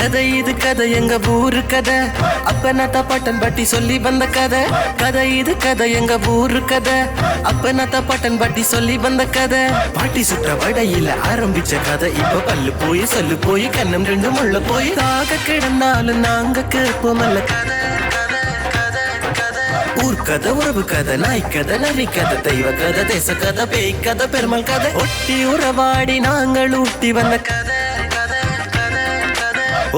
கதை இது கதை எங்க ஊரு கதை அப்பனாத்தா பாட்டன் பாட்டி சொல்லி வந்த கதை கதை இது கதை எங்க ஊரு கதை அப்பனாத்தா பாட்டன் பாட்டி சொல்லி வந்த கதை பாட்டி சுற்ற வடையில ஆரம்பிச்ச கதை இப்ப பல்லு போய் சொல்லு போய் கண்ணம் ரெண்டு முள்ள போய் தாக கிடந்தாலும் நாங்க கேட்போமல்ல கதை ஊர் கதை உறவு கதை நாய் கதை நரி கதை தெய்வ கதை தேச கதை பேய் கதை பெருமாள் கதை ஒட்டி உறவாடி நாங்கள் ஊட்டி வந்த கதை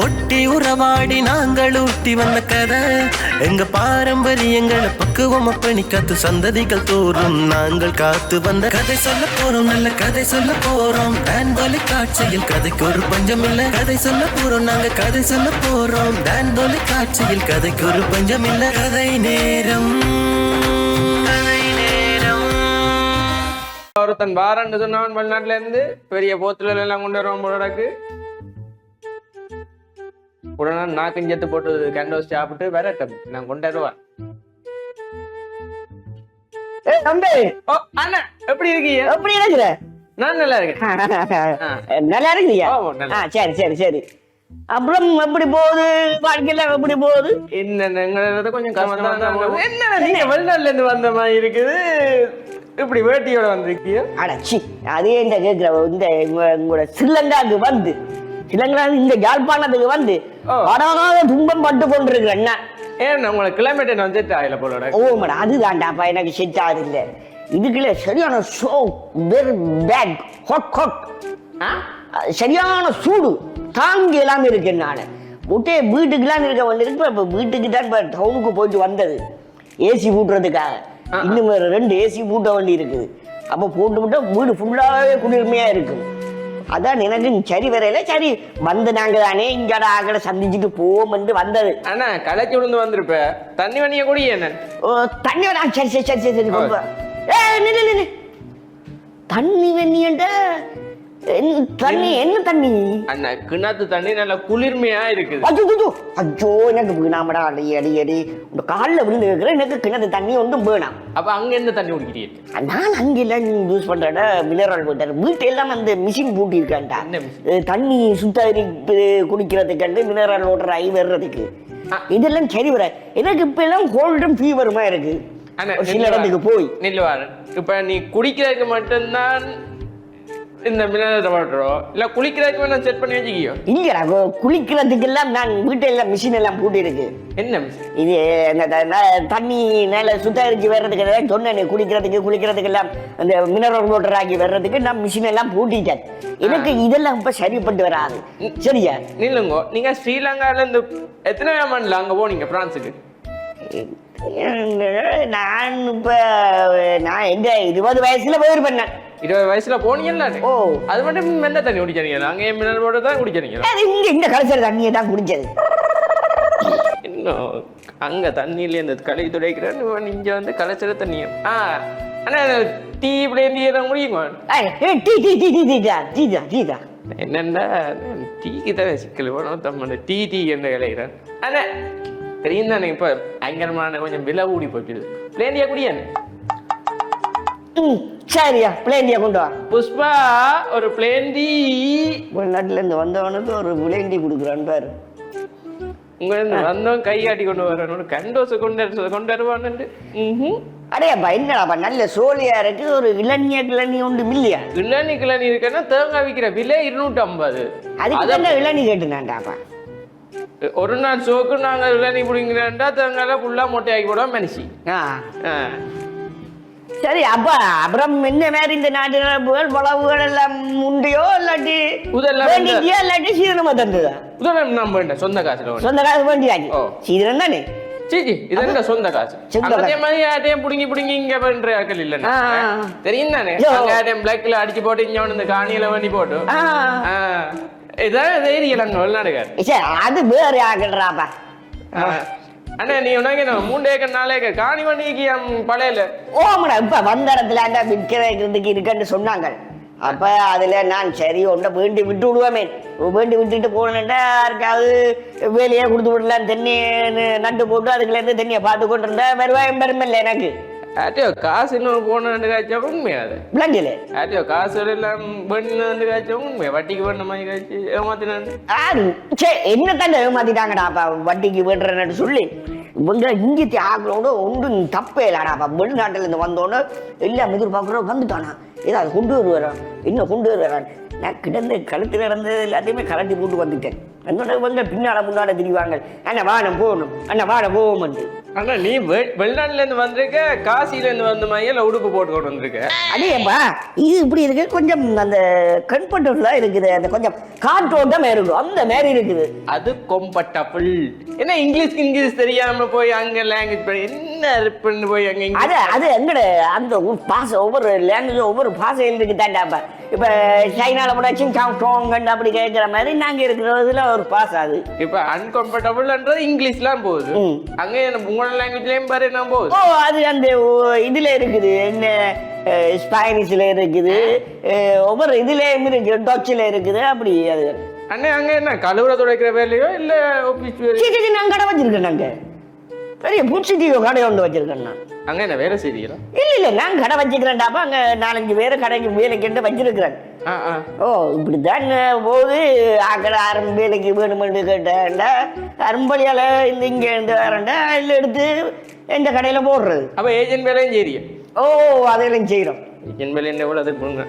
ஒட்டி உறவாடி நாங்கள் ஊட்டி வந்த கதை எங்க பாரம்பரியங்களை பக்குவமா பண்ணி காத்து சந்ததிகள் தோறும் நாங்கள் காத்து வந்த கதை சொல்ல போறோம் நல்ல கதை சொல்ல போறோம் டான் தொலைக்காட்சியில் கதைக்கு ஒரு பஞ்சம் இல்ல கதை சொல்ல போறோம் நாங்க கதை சொல்ல போறோம் டான் தொலைக்காட்சியில் கதைக்கு ஒரு பஞ்சம் இல்ல கதை நேரம் ஒருத்தன் வாரன்னு சொன்னவன் வெளிநாட்டுல இருந்து பெரிய போத்துல எல்லாம் கொண்டு வருவான் போலக்கு உடனே நாக்கஞ்சத்து போட்டு கேண்டோஸ் சாப்பிட்டு வரட்டும் நான் கொண்டு வருவான். தம்பி ஓ அண்ணா எப்படி இருக்கீங்க? எப்படி இருக்கிற? நான் நல்லா இருக்கேன். நல்லா இருக்கிறீங்க? சரி சரி சரி. அப்புறம் எப்படி போகுது வாழ்க்கையில எப்படி போகுது? என்ன கொஞ்சம் கஷ்டம். என்ன நீங்க வெளிநாட்டுல இருந்து வந்த மாதிரி இருக்குது, இப்படி வேட்டியோட வந்திருக்கீங்க? அடச்சி அதே இந்த கேட்கிற இந்த உங்களோட ஸ்ரீலங்காவுக்கு வந்து ஸ்ரீலங்கா இந்த யாழ்ப்பாணத்துக்கு வந்து அடாத துன்பம் பட்டு கொண்டிருக்கிற என்ன ஏன் உங்களுக்கு கிளைமேட் என்ன செட் ஆகல போல? ஓ மேடம் அதுதான்டாப்பா எனக்கு செட் ஆகுது இல்லை இதுக்குள்ள சரியான show very bad hot hot சரியான சூடு தாங்கி எல்லாம் இருக்கு நான் விட்டே வீட்டுக்குலாம் இருக்க வேண்டியிருக்கு. இப்போ வீட்டுக்கு தான் இப்போ டவுனுக்கு போயிட்டு வந்தது ஏசி பூட்டுறதுக்காக. இன்னும் 2 ஏசி பூட்ட வேண்டி இருக்குது. அப்போ போட்டு விட்டா வீடு ஃபுல்லாகவே குளிர்மையா இருக்கும். அதான் எனக்கு சரி வரையில சரி வந்து நாங்க தானே இங்கட ஆகட சந்திச்சுட்டு போவோம்னு வந்தது. ஆனா களைச்சி விழுந்து வந்திருப்ப தண்ணி வண்டிய கூட என்ன தண்ணி சரி சரி சரி சரி சரி தண்ணி வெண்ணியண்ட தண்ணி என்ன தண்ணி அண்ணா கிணத்து தண்ணி நல்ல குளிர்மையா இருக்குது. அச்சோ எனக்கு வீணாமடா அடி அடி அடி இந்த காலில் விழுந்து இருக்கிற எனக்கு கிணத்து தண்ணி ஒன்றும் வேணாம். அப்ப அங்க எந்த தண்ணி குடிக்கிறீங்க? நான் அங்கெல்லாம் யூஸ் பண்றேன் மினரல் வாட்டர். வீட்டெல்லாம் அந்த மிஷின் பூட்டி இருக்கான்டா தண்ணி சுத்தரிப்பு குடிக்கிறதுக்கு மினரல் வாட்டர் ஆகி வர்றதுக்கு. இதெல்லாம் சரி வர எனக்கு இப்ப எல்லாம் கோல்டும் ஃபீவருமா இருக்கு. சில இடத்துக்கு போய் நில்லுவாரு இப்ப நீ குடிக்கிறதுக்கு மட்டும்தான் இந்த மினரல் வாட்டரோ இல்ல குளிக்கிறதுக்கு வேணா செட் பண்ணி வச்சுக்கியோ? இல்லடா குளிக்கிறதுக்கு எல்லாம் நான் வீட்டுல மிஷின் எல்லாம் பூட்டி இருக்கு. என்ன இது தண்ணி மேல சுத்தரிச்சு வர்றதுக்கு சொன்னேன். குளிக்கிறதுக்கு எல்லாம் அந்த மினரல் வாட்டர் ஆகி வர்றதுக்கு நான் மிஷின் எல்லாம் பூட்டிட்டேன். எனக்கு இதெல்லாம் இப்ப சரிப்பட்டு வராது. சரியா நில்லுங்க. நீங்க ஸ்ரீலங்கால இருந்து எத்தனை ஆண்டுல அங்க போனீங்க பிரான்ஸுக்கு? நான் இப்ப நான் எங்க 20 வயசுல போயிருப்பேன். 20 வயசுல போனீங்கல்ல? ஓ அது மட்டும் என்ன தண்ணி குடிக்கிறீங்க? நாங்க மினரல் வாட்டர் தான் குடிக்கிறீங்க. இந்த கலசர தண்ணியை தான் குடிச்சது. இன்னும் அங்க தண்ணியில இந்த களை துடைக்கிறேன் இங்க வந்து கலசர தண்ணிய ஆனா டீ பிளேந்தி எல்லாம் முடியுமா? என்னண்டா டீக்கு தானே சிக்கல் வேணும் தம்ம டீ டீ என்ன விளையிறேன். ஆனா தெரியும் தானே இப்ப பயங்கரமான கொஞ்சம் விலை கூடி போயிடுது. பிளேந்தியா குடியானே? சரியா பிளேண்டியா கொண்டு வா. புஷ்பா ஒரு பிளேண்டி வெளிநாட்டுல இருந்து வந்தவனுக்கு ஒரு பிளேண்டி கொடுக்குறான் பாரு. உங்க வந்தவன் கை காட்டி கொண்டு வரணும் கண்டோச கொண்டு வருவான்னு. அடையாப்பா என்னடாப்பா நல்ல சோழியா இருக்கு. ஒரு இளநீ உண்டு இல்லையா? இளநீ இருக்குன்னா தேங்காய் விற்கிற விலை 250. அதுக்கு இளநீ கேட்டுனாண்டாப்பா. ஒரு நாள் சோக்கு நாங்க இளநீ பிடிங்கிறா தேங்காய் ஃபுல்லா மொட்டையாக்கி போடுவோம் மனுஷி. சரி அப்பா அப்புறம் என்ன மாதிரி இந்த நாட்டு நடப்புகள் வளவுகள் எல்லாம் உண்டையோ இல்லாட்டி வேண்டியா இல்லாட்டி சீதனமா தந்ததா? உதயம் நம்ம வேண்டாம் சொந்த காசுல சொந்த காசு வேண்டியாச்சு சீதனம் தானே. சீச்சி இது என்ன சொந்த காசு? அதே மாதிரி யார்ட்டையும் புடுங்கி இங்க பண்ற ஆக்கள் இல்லைன்னா தெரியும் தானே. யார்ட்டையும் பிளாக்ல அடிச்சு போட்டு இங்க இந்த காணியில வேண்டி போட்டு இதான் ஏரியலங்க வெளிநாடுகார். அது வேற ஆகல்றாப்பா. அண்ணா நீ உனக்கு 3 ஏக்கர் 4 ஏக்கர் காணி வண்டிக்கு பழையல ஓமடா இப்ப வந்த இடத்துல விற்க வைக்கிறதுக்கு இருக்குன்னு சொன்னாங்க. அப்ப அதுல நான் சரி ஒன்றை வேண்டி விட்டு விடுவேன். வேண்டி விட்டுட்டு போனேன்டா யாருக்காவது வேலையை கொடுத்து விடலாம். தென்னை நட்டு போட்டு அதுக்குள்ள இருந்து தென்னையை பார்த்து கொண்டு இருந்தா வருவாயம் பெருமில்ல எனக்கு. ஆட்டியோ காசு இன்னும் போன காய்ச்சா உண்மையாது விளங்கல ஆட்டியோ காசு எல்லாம் பண்ணு காய்ச்சா உண்மையா வட்டிக்கு பண்ண மாதிரி காய்ச்சி ஏமாத்தினாண்டு சே என்ன தாங்க ஏமாத்திட்டாங்கடாப்பா வட்டிக்கு விடுறேன்னு சொல்லி இவங்க இங்கித்தி ஆக்களோட ஒன்றும் தப்பே இல்லடாப்பா வெளிநாட்டுல இருந்து வந்தோன்னு எல்லாம் எதிர்பார்க்குறோம் வந்துட்டானா ஏதாவது கொண்டு வருவாரான் இன்னும் கொண்டு வருவாரான் நான் கிடந்து கழுத்துல இருந்து எல்லாத்தையுமே கலட்டி போட்டு வந்துட்டேன் என்னோட இவங்க முன்னாட திரிவாங்க அண்ணா வானம் போகணும் அண்ணா வானம் போவோம் ஆனா நீ வெளிநாட்டுல இருந்து வந்திருக்க காசில இருந்து வந்த மாதிரி எல்லாம் உடுப்பு போட்டு கொண்டு வந்திருக்க அடேப்பா இது இப்படி இருக்கு கொஞ்சம் அந்த கம்ஃபர்டபுளா இருக்குது அந்த கொஞ்சம் காற்றோட்டம் இருக்கும் அந்த மாதிரி இருக்குது அது கம்ஃபர்டபுள் என்ன இங்கிலீஷ் தெரியாம போய் அங்க லாங்குவேஜ் பண்ணி என்ன பண்ணி போய் அங்க அது எங்கட அந்த பாசை ஒவ்வொரு லாங்குவேஜ் ஒவ்வொரு பாசையில் இருக்கு தாண்டாப்பா இப்ப சைனால கூட சிங்காங் அப்படி கேட்கிற மாதிரி நாங்க இருக்கிறதுல ஒரு பாஸ் அது இப்ப அன்கம்ஃபர்டபுள்ன்றது இங்கிலீஷ்லாம் போகுது அங்க உங்களோட லாங்குவேஜ்லயும் பாரு என்ன போகுது ஓ அது அந்த இதுல இருக்குது என்ன ஸ்பானிஷ்ல இருக்குது ஒவ்வொரு இதுலயும் இருக்கு டச்சுல இருக்குது அப்படி அது அண்ணே அங்க என்ன கழுவுற துடைக்கிற வேலையோ இல்ல ஆபீஸ் வேலையோ நாங்க கடை வச்சிருக்கேன் நாங்க பெரிய பூச்சி தீவ கடை ஒன்று வச்சிருக்கேன் நான் அங்க என்ன வேலை செய்யறீங்களா இல்ல நான் கடை வச்சுக்கிறேன்டாப்பா அங்க 4-5 பேரை கடைக்கு வேலைக்கு வச்சிருக்கிறேன் ஓ இப்படிதான் போது ஆக்கடை அரும்பு வேலைக்கு வேணுமென்று கேட்டேன்டா அரும்பலியால இந்த இங்க இருந்து வரேன்டா இல்லை எடுத்து எந்த கடையில போடுறது அப்ப ஏஜென்ட் வேலையும் செய்றீங்க ஓ அதையெல்லாம் செய்யறோம் ஏஜென்ட் வேலை என்ன எவ்வளவு அதுக்கு கொடுங்க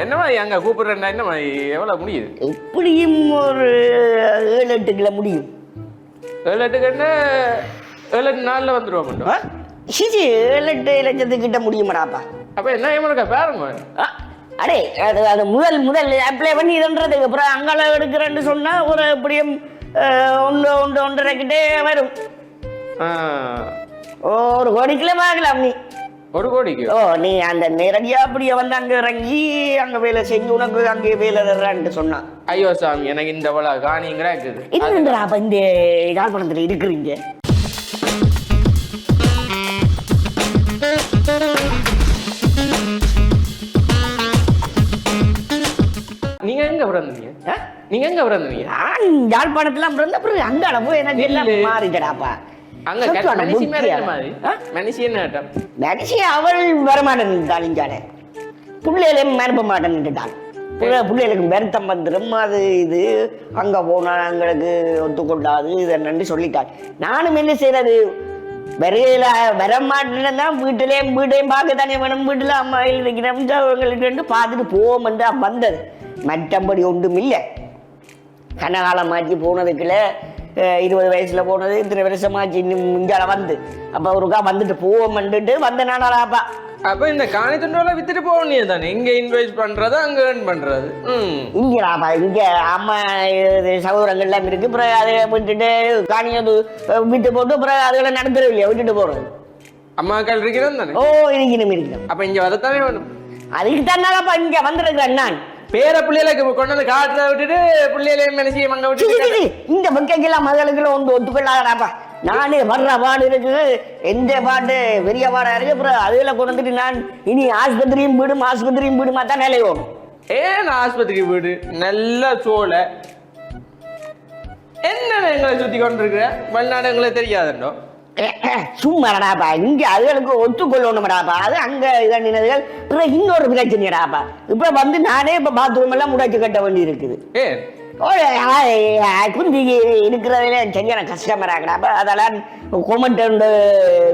என்னமா அங்க கூப்பிடுறேன்டா என்னமா எவ்வளவு முடியுது எப்படியும் ஒரு 7-8 கிலோ முடியும் 7-8 கண்ணு 7-8 நாள்ல வந்துருவோம் மட்டும் சிச்சி 7-8 லட்சத்துக்கிட்ட முடியுமாடாப்பா அப்ப என்ன ஏமாக்கா பாருங்க அடே அது முதல் அப்ளை பண்ணி இதுன்றதுக்கு அப்புறம் அங்கால எடுக்கிறேன்னு சொன்னா ஒரு எப்படியும் 1.5 கிட்டே வரும் ஒரு கோடிக்குள்ள வாங்கலாம் நீ 1 கோடிக்கு ஓ நீ அந்த நேரடியா அப்படியே வந்து அங்க இறங்கி அங்க வேலை செஞ்சு உனக்கு அங்கே வேலை தர்றான்னு சொன்னா ஐயோ சாமி எனக்கு இந்த காணிங்கிறா இருக்குது இன்னும் அப்ப இந்த யாழ்ப்பாணத்துல இருக்கிறீங்க நீங்க எங்க பிறந்தீங்க நான் யாழ்ப்பாணத்துல பிறந்த பிறகு அங்கால போய் எனக்கு எல்லாம் மாறிட்டடாப்பா அங்க மனுஷி என்ன மனுஷி அவள் வரமாட்டேன் இஞ்சாலே பிள்ளைகளையும் மறுப்ப மாட்டேன்னுட்டான் பிள்ளைகளுக்கு வருத்தம் வந்துடும் அது இது அங்க போனா எங்களுக்கு ஒத்துக்கொள்ளாது இது என்னன்னு சொல்லிட்டான் நானும் என்ன செய்யறது வரையில வரமாட்டேன்னா வீட்டையும் பார்க்க தானே வேணும் வீட்டுல அம்மா இருக்கிறவங்களுக்கு பார்த்துட்டு போவோம்ன்றா வந்தது மற்றபடி ஒன்றும் இல்லை கனகாலம் மாற்றி போனதுக்குள்ள 20 வயசுல போனது இத்தனை வருஷமாச்சு இன்னும் இங்கால வந்து அப்ப ஒருக்கா வந்துட்டு போவோம்ட்டு வந்த நாடாப்பா அப்ப இந்த காணி துண்டோல வித்துட்டு போக தானே இங்க இன்வெஸ்ட் பண்றது அங்க ஏர்ன் பண்றது இங்கடாப்பா இங்க அம்மா சகோதரங்கள் எல்லாம் இருக்கு அப்புறம் அதை விட்டுட்டு காணியது விட்டு போட்டு அப்புறம் அதுகளை நடத்துறது இல்லையா விட்டுட்டு போறது அம்மாக்கள் இருக்கிறது தானே ஓ இருக்கணும் அப்ப இங்க வரத்தானே வேணும் அதுக்கு தானப்பா இங்க வந்திருக்கிறேன் நான் பேர பிள்ளைகளுக்கு கொண்டு வந்து காட்டுல விட்டுட்டு பிள்ளைகளையும் நினைச்சு அங்க விட்டு இந்த பக்கைக்கெல்லாம் மகளுக்கெல்லாம் ஒன்று ஒத்துக்கொள்ளாதாப்பா நானே வர்ற பாடு இருக்குது எந்த பாட்டு பெரிய பாடா இருக்கு அப்புறம் அதுல கொண்டு வந்துட்டு நான் இனி ஆஸ்பத்திரியும் வீடுமா தான் நிலையோம் ஏன் ஆஸ்பத்திரி வீடு நல்ல சோலை என்ன எங்களை சுத்தி கொண்டு இருக்கிற வெளிநாடு எங்களுக்கு தெரியாதுண்டோ சும்மாடாப்பா இங்க அதுகளுக்கு ஒத்துக்கொள்ளணும்டாப்பா அது அங்க இதனினதுகள் பிறகு இன்னொரு பிரச்சனைடாப்பா இப்ப வந்து நானே இப்ப பாத்ரூம் எல்லாம் முடாச்சு கட்ட வேண்டி இருக்குது குந்தி இருக்கிறதுல சரியான கஷ்டமராங்கடாப்பா அதெல்லாம் கொமட்டண்டு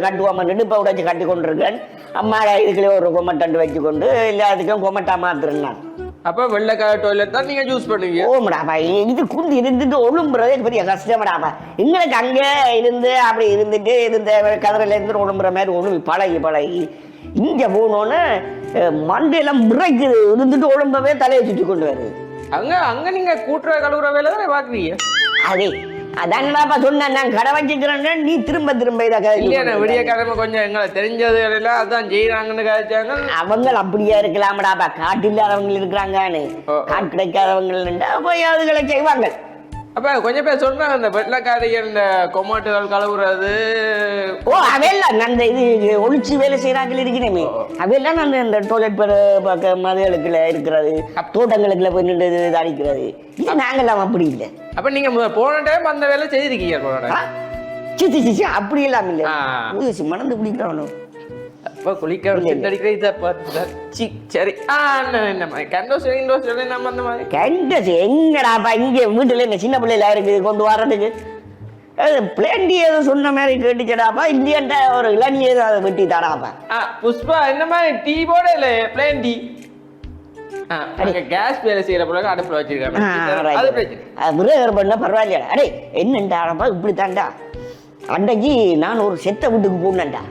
கட்டுவோம் இப்ப உடைச்சு கட்டி கொண்டிருக்கேன் அம்மா இதுக்குள்ளே ஒரு கொமட்டண்டு வச்சு கொண்டு எல்லாத்துக்கும் கொமட்டா மாத்துறேன் நான் அப்ப வெள்ளைக்கார டாய்லெட் தான் நீங்க யூஸ் பண்ணுவீங்க ஓமடாப்பா இது குந்தி இருந்துட்டு ஒழும்புறதே பெரிய கஷ்டமடாப்பா எங்களுக்கு அங்க இருந்து அப்படி இருந்துட்டு இருந்த கதிரில இருந்து ஒழும்புற மாதிரி ஒழுங்கு பழகி இங்க போனோன்னு மண்டையெல்லாம் முறைக்குது இருந்துட்டு ஒழும்பவே தலையை சுற்றி கொண்டு வருது அங்க நீங்க கூட்டுற கழுவுற வேலை தானே பாக்குறீங்க அதே அதான்டாப்பா சொன்னேன் நான் கடை வச்சுக்கிறேன் நீ திரும்ப இதை விடிய கிழமை கொஞ்சம் எங்களை தெரிஞ்சது எல்லாம் அதான் செய்யறாங்கன்னு கழிச்சாங்க அவங்க அப்படியே இருக்கலாமடாப்பா காட்டு இல்லாதவங்க இருக்கிறாங்கன்னு காட்டு கிடைக்காதவங்க போய் அதுகளை செய்வாங்க அப்ப கொஞ்சம் பேர் சொல்றாங்க இந்த வெள்ளக்காரிகள் இந்த கொமாட்டுகள் கழுவுறது அவையெல்லாம் அந்த இது ஒளிச்சு வேலை செய்யறாங்க இருக்கிறேமே அவையெல்லாம் நான் இந்த டோய்லெட் மதுகளுக்குள்ள இருக்கிறது தோட்டங்களுக்குள்ள போய் அடிக்கிறது இது நாங்கெல்லாம் அப்படி இல்லை அப்ப நீங்க போன டைம் அந்த வேலை செய்திருக்கீங்க சிச்சி அப்படி எல்லாம் இல்லை மணந்து பிடிக்கிறவனும் இப்போ குளிக்க அடிக்கிற இதை பார்த்து சரி என்ன மாதிரி கண்டோஸ் நம்ம அந்த மாதிரி கண்டஸ் எங்கடாப்பா இங்கே வீட்டுல இந்த சின்ன பிள்ளைல இருக்குது கொண்டு வர்றதுக்கு பிளேண்டி ஏதோ சொன்ன மாதிரி கேட்டுச்சடாப்பா இல்லையாண்டா ஒரு இளநீ ஏதோ அதை வெட்டி தாடாப்பா புஷ்பா என்ன மாதிரி டீ போட இல்லை பிளேன் டீ கேஸ் வேலை செய்யற பிறகு அடுப்புல வச்சிருக்காங்க பண்ண பரவாயில்லையா அடே என்னண்டாப்பா இப்படி தாண்டா அன்றைக்கு நான் ஒரு செத்த வீட்டுக்கு போனேன்டா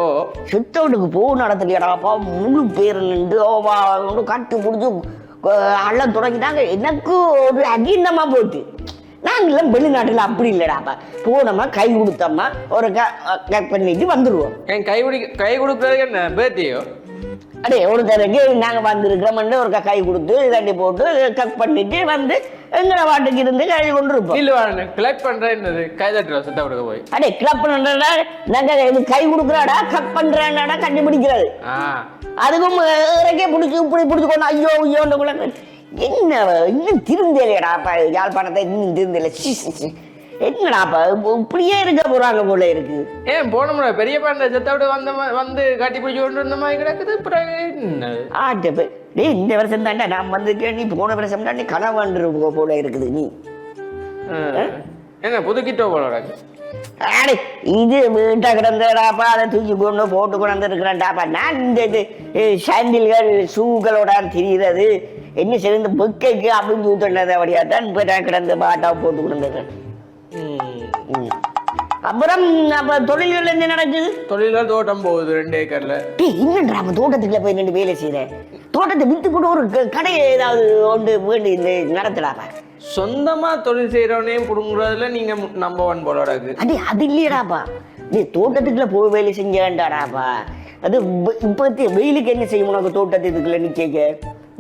ஓ செத்த வீட்டுக்கு போகணும் நடத்தலையாடாப்பா முழு பேர் நின்று கட்டு முடிஞ்சு அள்ள தொடங்கிட்டாங்க எனக்கு ஒரு அகீனமா போட்டு நாங்களாம் வெளிநாட்டுல அப்படி இல்லடாப்பா போனோமா கை கொடுத்தோமா ஒரு கட் பண்ணிட்டு வந்துடுவோம் கை கொடுக்கறதுக்கு என்ன பேர்த்தியோ அடே ஒருத்தருக்கு நாங்க வந்துருக்கிறோம் ஒரு கை கொடுத்து தண்ணி போட்டு கட் பண்ணிட்டு வந்து எங்கட வாட்டுக்கு இருந்து கை கொண்டு இருப்போம் இல்ல கிளப் பண்றேன் கை தட்டுறோம் சுத்த விடுக்க போய் அடே கிளப் பண்றா நாங்க இது கை கொடுக்குறாடா கட் பண்றேன்டா கண்டுபிடிக்கிறது அதுக்கும் இறக்கே பிடிச்சி இப்படி பிடிச்சிக்கொண்டு ஐயோ ஐயோன்ற என்ன இன்னும் திருந்தலையடா யாழ்ப்பாணத்தை இன்னும் திருந்தல என்னடாப்பா இப்படியே இருக்க போறாங்க போல இருக்கு ஏன் போனோம்னா பெரிய பாண்ட செத்தோட வந்து கட்டி பிடிச்சி கொண்டு இருந்த மாதிரி கிடக்குது டேய் இந்த வருஷம் தாண்டா நான் வந்திருக்கேன் நீ போன வருஷம் தான் நீ கனவாண்டு போல இருக்குது நீ என்ன புதுக்கிட்டோ போல அடே இது வீட்டை கிடந்தடாப்பா அதை தூக்கி கொண்டு போட்டு கொண்டு இருக்கிறேன்டாப்பா நான் இந்த இது சாண்டில்கள் ஷூகளோட தெரிகிறது என்ன சரி இந்த பொக்கைக்கு அப்படின்னு ஊத்துனதை அப்படியா தான் இப்போ நான் கிடந்த பாட்டா போட்டு கொண்டு அப்புறம் அப்ப தொழில்கள் என்ன நடக்குது தொழில்கள் தோட்டம் போகுது 2 ஏக்கர்ல இல்லைன்றா அப்ப தோட்டத்துக்குள்ள போய் நின்று வேலை செய்யறேன் தோட்டத்தை வித்து போட்டு ஒரு கடையை ஏதாவது ஒன்று வேண்டி நடத்தலாப்பா சொந்தமா தொழில் செய்யறவனையும் புடுங்குறதுல நீங்க நம்பர் 1 போல இருக்கு அடி அது இல்லையடாப்பா நீ தோட்டத்துக்குள்ள போய் வேலை செஞ்சாடாப்பா அது இப்பத்தி வெயிலுக்கு என்ன செய்யும் உனக்கு தோட்டத்துக்குள்ள நிக்க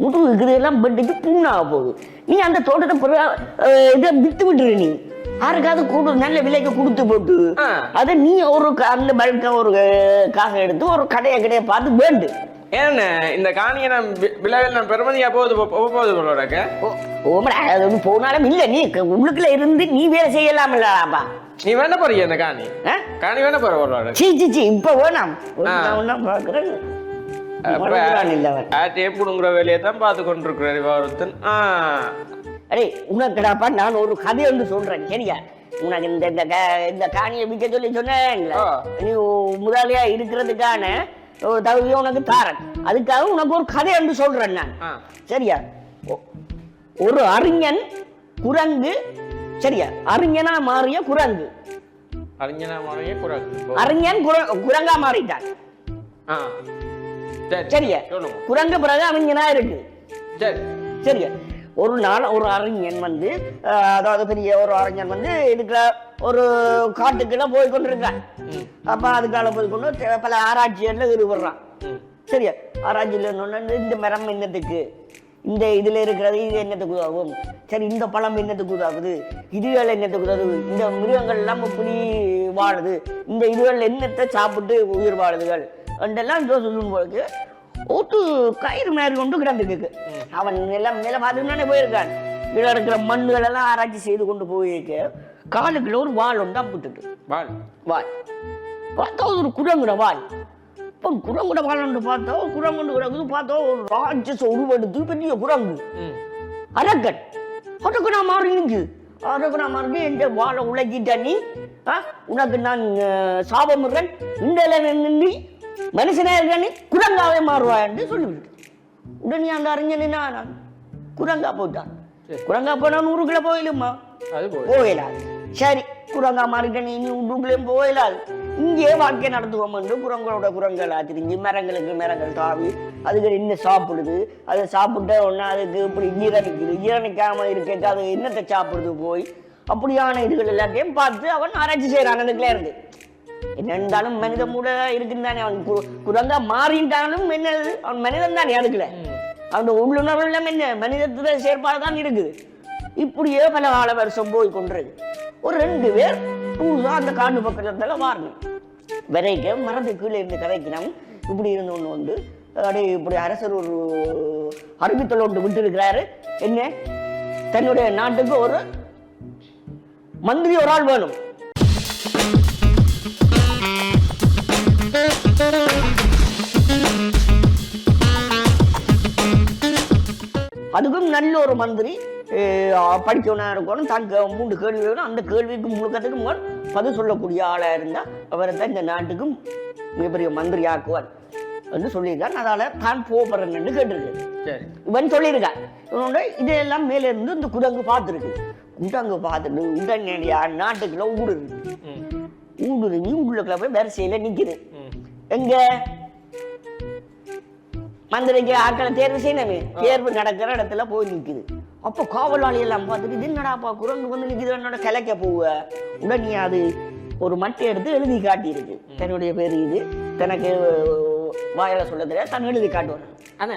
முட்டு இதெல்லாம் பெட்டுக்கு புண்ணாக போகுது நீ அந்த தோட்டத்தை இதை வித்து விட்டுரு நீ யாருக்காவது நல்ல விலைக்கு கொடுத்து போட்டு அதை நீ ஒரு அந்த பல்க ஒரு காசை எடுத்து ஒரு கடையை பார்த்து வேண்டு ஏன்னா இந்த காணியை நான் விலையில் நான் பெருமதியா போகுது ஓமடா அது ஒன்று போனாலும் இல்லை நீ உள்ளுக்குள்ள இருந்து நீ வேலை செய்யலாம்லப்பா நீ வேணா போறீங்க இந்த காணி வேணா போற சி இப்ப வேணாம் பாக்குறேன் புடுங்குற வேலையை தான் பார்த்து கொண்டிருக்கிறார் ஒருத்தன் அடே உனக்குடாப்பா நான் ஒரு கதை ஒன்று சொல்றேன் சரியா உனக்கு இந்த காணியை விற்க சொல்லி சொன்னேன் நீ முதலியா இருக்கிறதுக்கான ஒரு தகுதியை உனக்கு தாரன் அதுக்காக உனக்கு ஒரு கதை ஒன்று சொல்றேன் நான் சரியா ஒரு அறிஞன் குரங்கு சரியா அறிஞனா மாறிய குரங்கு அறிஞன் குரங்கா மாறிட்டான் சரியா குரங்கு பிறகு அறிஞனா இருக்கு சரியா ஒரு நாள் ஒரு அறிஞன் வந்து அதாவது பெரிய ஒரு அறிஞன் வந்து இருக்கிற ஒரு காட்டுக்குள்ள போய் கொண்டிருக்கான் அப்ப அதுக்கால போய் கொண்டு பல ஆராய்ச்சிகள்ல ஈடுபடுறான் சரியா ஆராய்ச்சியில இந்த மரம் என்னத்துக்கு இந்த இதுல இருக்கிறது இது என்னத்துக்கு உதவும் சரி இந்த பழம் என்னத்துக்கு உதவுது இதுகள் என்னத்துக்கு உதவுது இந்த மிருகங்கள் எல்லாம் இப்படி வாழுது இந்த இதுகள் என்னத்தை சாப்பிட்டு உயிர் வாழுதுகள் என்றெல்லாம் சொல்லும் போது ஓட்டு கயிறு மேல் கொண்டு கிடந்துருக்கு அவன் நில பார்த்துன்னு போயிருக்கான் கீழே இருக்கிற மண்ணுகள் எல்லாம் ஆராய்ச்சி செய்து கொண்டு போயிருக்க காலுக்குள்ள ஒரு வால் ஒன்று அம்பிட்டுட்டு வால் பார்த்தா ஒரு குரங்குட வால் இப்போ குரங்குட வால் ஒன்று பார்த்தா குரங்குண்டு கிடக்குது பார்த்தா ஒரு ராட்சச உருவெடுத்து பெரிய குரங்கு அரக்கன் அரக்கனா மாறி இருக்கு அரக்கனா மாறி இந்த வாழை உழைக்கிட்ட நீ உனக்கு நான் சாபமுறன் இந்த நின்று மனுஷனா இருக்கானே குரங்காவே மாறுவான்னு சொல்லிவிட்டு உடனே அந்த அறிஞனா நான் குரங்கா போட்டான் குரங்கா போனா 100 கிலோ போயிலுமா போயிடாது சரி குரங்கா மாறிட்டேன் நீ உடுக்குள்ளேயும் போயிடாது இங்கே வாழ்க்கை நடத்துவோம் என்று குரங்களோட குரங்களா திரிஞ்சு மரங்கள் தாவி அதுக்கு என்ன சாப்பிடுது அதை சாப்பிட்ட உடனே அதுக்கு இப்படி ஈரணிக்காம இருக்க அது என்னத்தை சாப்பிடுது போய் அப்படியான இதுகள் எல்லாத்தையும் பார்த்து அவன் ஆராய்ச்சி செய்யறான் அதுக்குள்ள இருந்து என்ன இருந்தாலும் மனித மூட இருக்குன்னு அவன் குரங்கா மாறிட்டாலும் என்ன அவன் மனிதன் தானே அதுக்குள்ள அவன் உள்ளுணர்வு எல்லாம் என்ன மனிதத்துல செயற்பாடுதான் இருக்குது இப்படியே பல கால வருஷம் போய் கொண்டிருக்கு ஒரு 2 பேர் புதுசா அந்த காட்டு பக்கத்துல வாரணும் விரைக்க மரத்து கீழே இருந்து கதைக்கணும் இப்படி இருந்து ஒண்ணு வந்து அப்படியே இப்படி அரசர் ஒரு அறிவித்தல் ஒன்று விட்டு இருக்கிறாரு என்ன தன்னுடைய நாட்டுக்கு ஒரு மந்திரி ஒரு ஆள் வேணும். அதுக்கும் நல்ல ஒரு மந்திரி படிக்கவனா இருக்கணும். தான் 3 கேள்வி வேணும். அந்த கேள்விக்கு முழுக்கத்துக்கு பதில் சொல்லக்கூடிய ஆளா இருந்தா அவரை தான் இந்த நாட்டுக்கும் மிகப்பெரிய மந்திரி ஆக்குவார் என்று சொல்லியிருக்கான். அதனால தான் போறேன்னு கேட்டிருக்கு. இவன் சொல்லியிருக்கான். இவனோட இதெல்லாம் மேல இருந்து இந்த குரங்கு பார்த்துருக்கு. குரங்கு பார்த்துட்டு உடனடியா நாட்டுக்குள்ள ஊடுருவி உள்ளுக்குள்ள போய் வரிசையில நிக்குது. எங்க மந்திரிக்கு ஆக்களை தேர்வு செய்யணுமே, தேர்வு நடக்கிற இடத்துல போய் நிக்குது. அப்ப காவலாளி எல்லாம் பார்த்துட்டு இது என்னடாப்பா குரங்கு வந்து நிக்குது, என்னோட கிளைக்க போவ. உடனே அது ஒரு மட்டை எடுத்து எழுதி காட்டியிருக்கு. தன்னுடைய பேரு இது தனக்கு வாயில சொல்ல தெரியாது, தன் எழுதி காட்டுவாங்க. ஆனா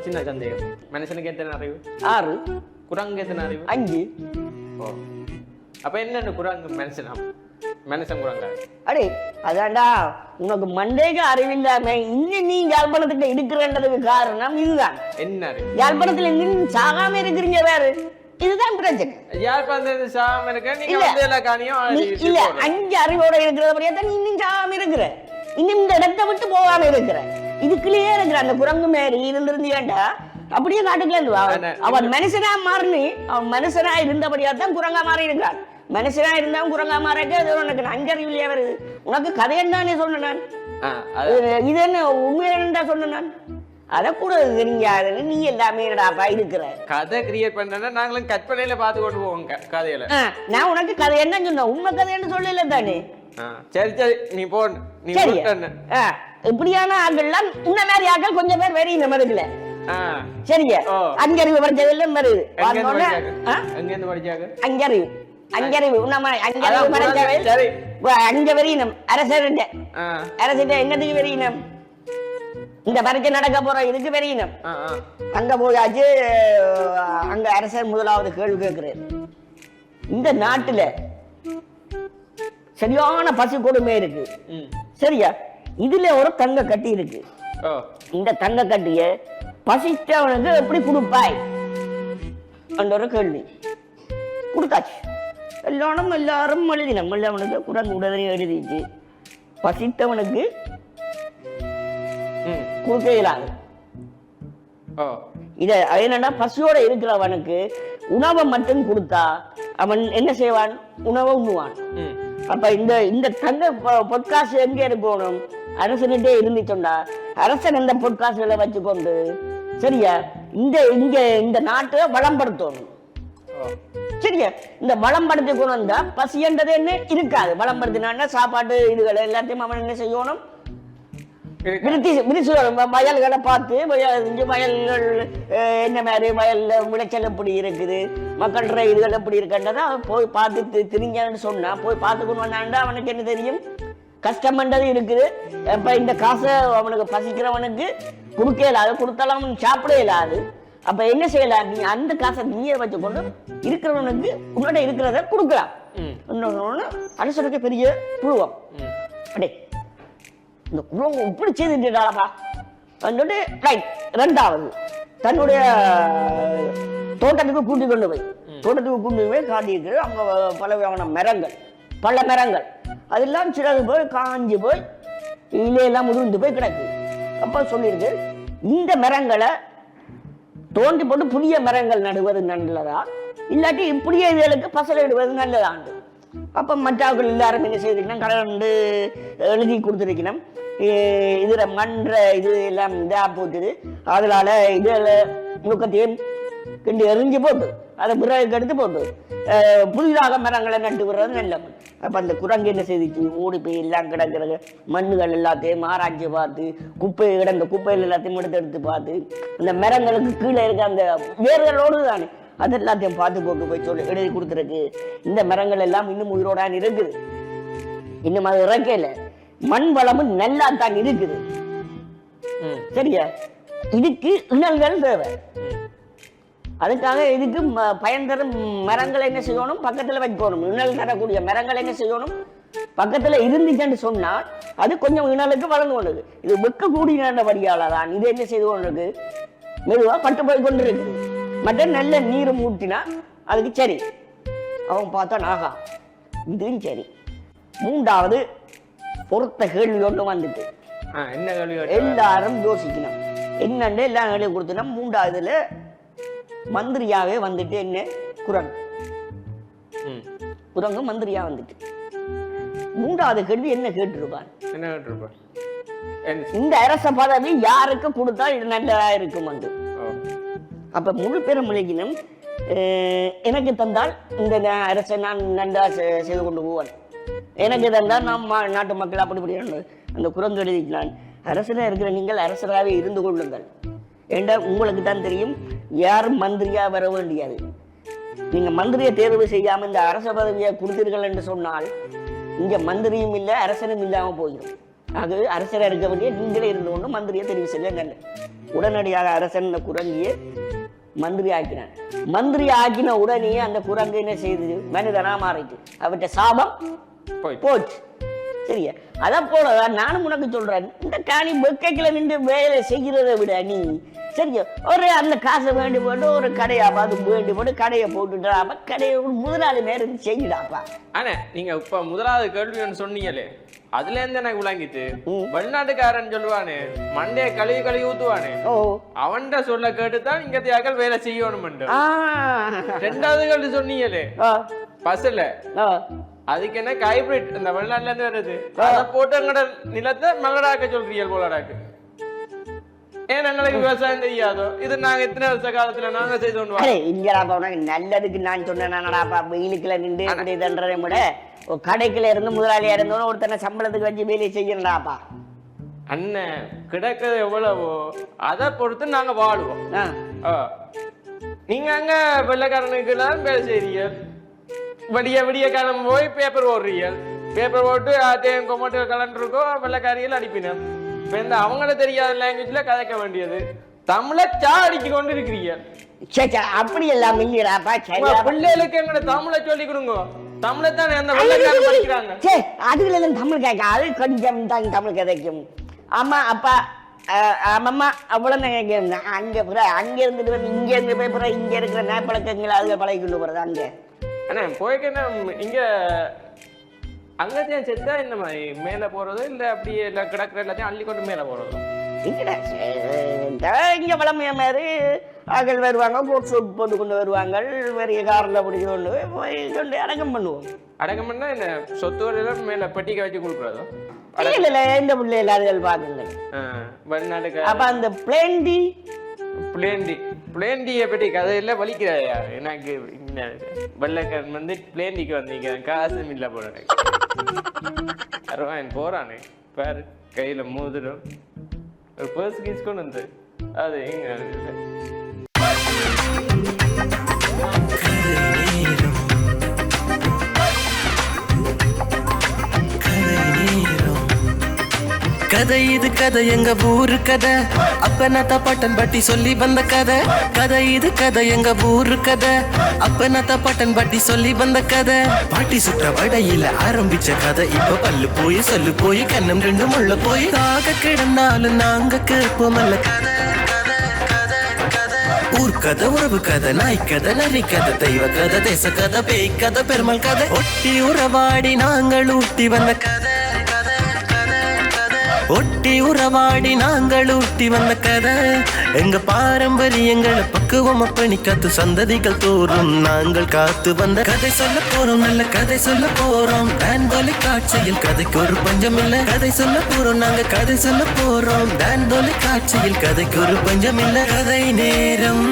சின்ன சந்தேகம், மனுஷனுக்கு எத்தனை அறிவு? 6. குரங்கு எத்தனை அறிவு? 5. அப்ப என்னன்னு குரங்கு மனுஷன் குரங்கா? அடே அதான்டா, உனக்கு மண்டேக்கு அறிவில்லாம இன்னும் நீ யாழ்ப்பாணத்துக்கு இருக்கிறன்றதுக்கு காரணம் இதுதான். என்ன அறிவு? யாழ்ப்பாணத்துல இன்னும் சாகாம இருக்கிறீங்க வேறு, இதுதான் பிரச்சனை. யாழ்ப்பாணத்துல சாகாம இருக்க நீங்க இல்ல 5 அறிவோட இருக்கிறத படியா தான் நீ இன்னும் சாகாம இருக்கிற, இன்னும் இந்த இடத்தை விட்டு போகாம இருக்கிற. இதுக்குள்ளேயே இருக்கிற அந்த குரங்கு மாரி இருந்திருந்து ஏண்டா அப்படியே காட்டுக்குள்ள இருந்து அவன் மனுஷனா மாறி, அவன் மனுஷனா இருந்தபடியா தான் குரங்கா மாறி இருக்கான். மனுஷனா இருந்தாலும் குரங்கா மாறக்க உனக்கு 5 அறிவுலயே வருது. உனக்கு கதை என்னன்னு சொன்னேன் நான், இது என்ன உண்மையா சொன்னேன் நான். அதை கூட தெரியாது நீ எல்லாமே இருக்கிற கதை கிரியேட் பண்றேன்னா நாங்களும் கற்பனையில பார்த்து கொண்டு போவோம் கதையில. நான் உனக்கு கதை என்ன சொன்னேன், உண்மை கதைன்னு சொல்லல தானே. சரி சரி நீ போ. சரி இப்படியான ஆட்கள்லாம் உன்ன மாதிரி ஆட்கள் கொஞ்சம் பேர் வெறி இந்த மதுக்குல. சரிங்க, 5 அறிவு படிச்சதெல்லாம் வருது. அஞ்சறிவு அஞ்ச வெறியினம் அரசிட்ட என்னதுக்கு வெறியினம், இந்த பரீட்சை நடக்க போற இதுக்கு வெறியினம். அங்க போயாச்சு, அங்க அரசர் முதலாவது கேள்வி கேட்கிறார். இந்த நாட்டுல சரியான பசு கொடுமை இருக்கு. சரியா, இதுல ஒரு தங்க கட்டி இருக்கு. இந்த தங்க கட்டிய பசித்தவனுக்கு எப்படி கொடுப்பாய் என்ற ஒரு கேள்வி கொடுத்தாச்சு. எல்லாரும் எழுதினோம். அவனுக்கு குரங்கு உடனே எழுதிச்சு பசித்தவனுக்கு கொடுக்க இயலாது. இத என்னன்னா பசியோட இருக்கிறவனுக்கு உணவை மட்டும் கொடுத்தா அவன் என்ன செய்வான், உணவை உண்ணுவான். அப்ப இந்த தங்க பொற்காசு எங்க இருக்கணும், அரசன்கிட்டே இருந்துச்சோண்டா அரசன் இந்த பொற்காசுகளை வச்சுக்கொண்டு சரியா இந்த நாட்டை வளம்படுத்தணும். சரியா, இந்த வளம்படுத்தி கொண்டு வந்தா பசின்றது என்ன இருக்காது. வளம்படுத்தினா சாப்பாடு இதுகளை எல்லாத்தையும் அவன் என்ன செய்யணும், வயல்களை பார்த்து வயல்கள் என்ன மாதிரி வயல்ல விளைச்சல் எப்படி இருக்குது, மக்கள்ற இதுகள் எப்படி இருக்குன்றதா போய் பார்த்து திரிஞ்சான்னு சொன்னா போய் பார்த்து கொண்டு வந்தாண்டா அவனுக்கு என்ன தெரியும், கஷ்டம்ன்றது இருக்குது. அப்ப இந்த காசை அவனுக்கு பசிக்கிறவனுக்கு கொடுக்க இயலாது, கொடுத்தாலும் அவனுக்கு சாப்பிட இயலாது. அப்ப என்ன செய்யலாம், நீ அந்த காசை நீயே வச்சுக்கொண்டு இருக்கிறவனுக்கு உன்னோட இருக்கிறத கொடுக்கலாம். அரசனுக்கு பெரிய புழுவம். அடே இந்த குரங்கு இப்படி செய்துட்டாளப்பா வந்துட்டு ரைட். 2வது தன்னுடைய தோட்டத்துக்கு கூட்டி கொண்டு போய் காட்டியிருக்கு. அங்க பல வகையான மரங்கள், பல மரங்கள் அதெல்லாம் சிறகு போய் காஞ்சி போய் இலையெல்லாம் முதிர்ந்து போய் கிடக்கு. அப்ப சொல்லியிருக்கு, இந்த மரங்களை தோண்டி போட்டு புதிய மரங்கள் நடுவது நல்லதா, இல்லாட்டி இப்படியே இதுகளுக்கு பசலை இடுவது நல்லதாண்டு. அப்ப மற்றவர்கள் எல்லாரும் என்ன செய்திருக்கணும், கடந்து எழுதி கொடுத்துருக்கணும். இதுல மன்ற இது எல்லாம் இதா போட்டுது. அதனால இதுல முழுக்கத்தையும் கிண்டி எரிஞ்சு போட்டு அதை பிறகு எடுத்து போட்டு புதிதாக மரங்களை நட்டு விடுறது நல்லது. அப்ப அந்த குரங்கு என்ன செய்திச்சு, ஓடி போய் எல்லாம் கிடக்கிறது மண்ணுகள் எல்லாத்தையும் ஆராய்ச்சி பார்த்து கிடந்த குப்பைகள் எல்லாத்தையும் எடுத்து பார்த்து அந்த மரங்களுக்கு கீழே இருக்க அந்த வேர்களோடு தானே அது எல்லாத்தையும் பார்த்து போட்டு போய் சொல்லி எழுதி கொடுத்துருக்கு. இந்த மரங்கள் எல்லாம் இன்னும் உயிரோடான் இருக்குது, இன்னும் அது இறக்கல, மண் வளமும் நல்லா தான் இருக்குது. சரியா, இதுக்கு இனல்கள் தேவை. அதுக்காக இதுக்கு பயன் தரும் மரங்களை என்ன செய்யணும், பக்கத்துல வைக்கணும். இனல் தரக்கூடிய மரங்களை என்ன செய்யணும், பக்கத்துல இருந்துச்சுன்னு சொன்னால் அது கொஞ்சம் இனலுக்கு வளர்ந்து கொண்டது. இது வெக்கக்கூடிய வழியாலதான் இது என்ன செய்து கொண்டிருக்கு, மெதுவா பட்டு போய் கொண்டு இருக்குது. மற்ற நல்ல நீரும் ஊட்டினா அதுக்கு சரி. அவன் பார்த்தா நாகா இதுவும் சரி. 3வது பொறுத்த கேள்வி ஒன்று வந்துட்டு எல்லாரும் யோசிக்கணும். என்னன்னு எல்லாம் எழுதி கொடுத்தோம். 3வதுல மந்திரியாவே வந்துட்டு என்ன குரங்கு ம். குரங்கு மந்திரியா வந்துட்டு 3வது கேள்வி என்ன கேட்டிருப்பான்? என்ன கேட்டிருப்பான்? இந்த அரச பதவி யாருக்கு கொடுத்தா இது நல்லதா இருக்கும் வந்து. அப்ப முழு பேரும் விளக்கினும் எனக்கு தந்தால் இந்த அரசை நான் நன்றா செய்து கொண்டு போவேன், எனக்கு தந்தால் நாம் நாட்டு மக்கள் அப்படி அந்த குரங்கு எழுதிக்கிறான். அரசராக இருக்கிற நீங்கள் அரசராகவே இருந்து கொள்ளுங்கள். ஏண்டா உங்களுக்கு தான் தெரியும் யார் மந்திரியா வர வேண்டியது. நீங்க மந்திரியை தேர்வு செய்யாம இந்த அரச பதவியை கொடுத்தீர்கள் என்று சொன்னால் இங்க மந்திரியும் இல்லை அரசனும் இல்லாம போயிடும். அது அரசராக இருக்க வேண்டிய நீங்களே இருந்து கொண்டு மந்திரியை தெரிவு செய்ய உடனடியாக அரசன் இந்த குரங்கியை மந்திரி ஆக்கினான். மந்திரி ஆக்கின உடனே அந்த குரங்கு என்ன செய்தது? மனிதனா மாறிட்டு அவற்றை சாபம் போச்சு. சரியா? அதை போலதான் நானும் உனக்கு சொல்றேன், இந்த காணி வெக்கைக்குள்ள நின்று வேலை செய்கிறத விட நீ சரியா ஒரு அந்த காசை வேண்டி போட்டு ஒரு கடையா பார்த்து வேண்டி போட்டு கடையை போட்டுட்டாப்ப கடையை முதலாளி நேரம் செய்யலாப்பா. ஆனா நீங்க இப்ப முதலாவது கேள்வி சொன்னீங்களே, அதுல இருந்து எனக்கு விளங்கிட்டு வெளிநாட்டுக்காரன் சொல்லுவானே மண்டைய கழுவி ஊத்துவானே, அவன்கிட்ட சொல்ல கேட்டுதான் இங்க தியாக்கள் வேலை செய்யணும். 2வது கேள்வி சொன்னீங்களே பஸ்ல, அதுக்கு என்ன ஹைபிரிட் இந்த வெளிநாட்டுல இருந்து வருது, அதை போட்டு எங்கட நிலத்தை மலடாக்க சொல்றீங்க போலடாக்கு. ஏன் எங்களுக்கு விவசாயம் தெரியாதோ? இது நாங்க எத்தனை வருஷ காலத்துல நாங்க செய்து நல்லதுக்கு நான் சொன்னேன்ப்பா. வெயிலுக்குள்ள நின்று இதன்றதை விட கடைக்குள்ள இருந்து முதலாளியா இருந்தோம் ஒருத்தனை சம்பளத்துக்கு வச்சு வேலையை செய்யறாப்பா. அண்ணன் கிடக்குது எவ்வளவோ அதை பொறுத்து நாங்க வாழுவோம். நீங்க அங்க வெள்ளைக்காரனுக்கு எல்லாம் வேலை செய்றீங்க, விடிய காலம் போய் பேப்பர் ஓடுறீங்க, பேப்பர் போட்டு ஆட்டையும் கொமட்டோ கலண்டருக்கோ வெள்ளைக்காரிகள் அடிப்பினோம். இப்ப அவங்கள தெரியாத லாங்குவேஜ்ல கதைக்க வேண்டியது தமிழை சாடிச்சு கொண்டு இருக்கிறீங்க. அப்படி எல்லாம் இல்லையாப்பா. பிள்ளைகளுக்கு எங்கட தமிழை சொல்லி கொடுங்க, தமிழை தான் அந்த வெள்ளைக்காரன் படிக்கிறாங்க. அதுல எல்லாம் தமிழ் கேட்க அது கொஞ்சம் தான் தமிழ் கதைக்கும். ஆமா அப்பா ஆமாம்மா அவ்வளவு அங்க அங்க இருந்துட்டு வந்து இங்க இருந்து போய் இங்க இருக்கிற நேப்பழக்கங்களை அதுல பழகிக்கொண்டு போறது அங்க. ஆனா போய்க்கு இங்க அங்கத்தையும் செத்தா இந்த மாதிரி மேல போறதோ இல்ல அப்படியே இல்ல கிடக்குற எல்லாத்தையும் அள்ளி கொண்டு மேல போறதோ? இங்க வளமைய மாதிரி ஆக்கள் வருவாங்க, போட்டு கொண்டு வருவாங்க, பெரிய காரில் பிடிச்சி கொண்டு போய் கொண்டு அடக்கம் பண்ணுவோம். அடக்கம் பண்ணா என்ன சொத்து எல்லாம் மேல பெட்டிக்க வச்சு கொடுக்குறதோ? இல்ல இந்த பிள்ளை எல்லாரும் பாக்குங்க வெளிநாட்டுக்கு. அப்ப அந்த பிளேண்டியை பற்றி கதையில வலிக்கிறாயா? எனக்கு வெள்ளைக்காரன் வந்து பிளேண்டிக்கு வந்தீங்க காசும் இல்ல போற அருவாயன் போறானே பாரு, கையில மோதிரம் ஒரு பர்ஸ் கீஸ் கொண்டு வந்து அது எங்க கதை இது கதை எங்க ஊரு கதை, அப்பனத்த பட்டன் பட்டி சொல்லி வந்த கதை. கதை இது கதை எங்க ஊரு கதை, அப்பனத்த பட்டன் பட்டி சொல்லி வந்த கதை. பாட்டி சுற்ற வடையில ஆரம்பிச்ச கதை இப்ப பல்லு போய் சொல்லு போய் கண்ணம் 2 முள்ள போய் தாக கிடந்தாலும் நாங்க கேட்போமல்ல கதை. ஊர்கதை உறவு கதை நாய் கதை நரி கதை தெய்வ கதை தேச கதை பேய் கதை பெருமாள் கதை. ஒட்டி உறவாடி நாங்கள் ஊட்டி வந்த கதை, ஒட்டி உறவாடி நாங்கள் ஊட்டி வந்த கதை. எங்க பாரம்பரியங்களை பக்குவம் அப்பணி காத்து சந்ததிகள் தோறும் நாங்கள் காத்து வந்த கதை சொல்ல போறோம், நல்ல கதை சொல்ல போறோம். டான்தொலை காட்சியில் கதைக்கு ஒரு பஞ்சம் இல்ல, கதை சொல்ல போறோம் நாங்க கதை சொல்ல போறோம். டான்தொலை காட்சியில் கதைக்கு ஒரு பஞ்சம் இல்ல. கதை நேரம்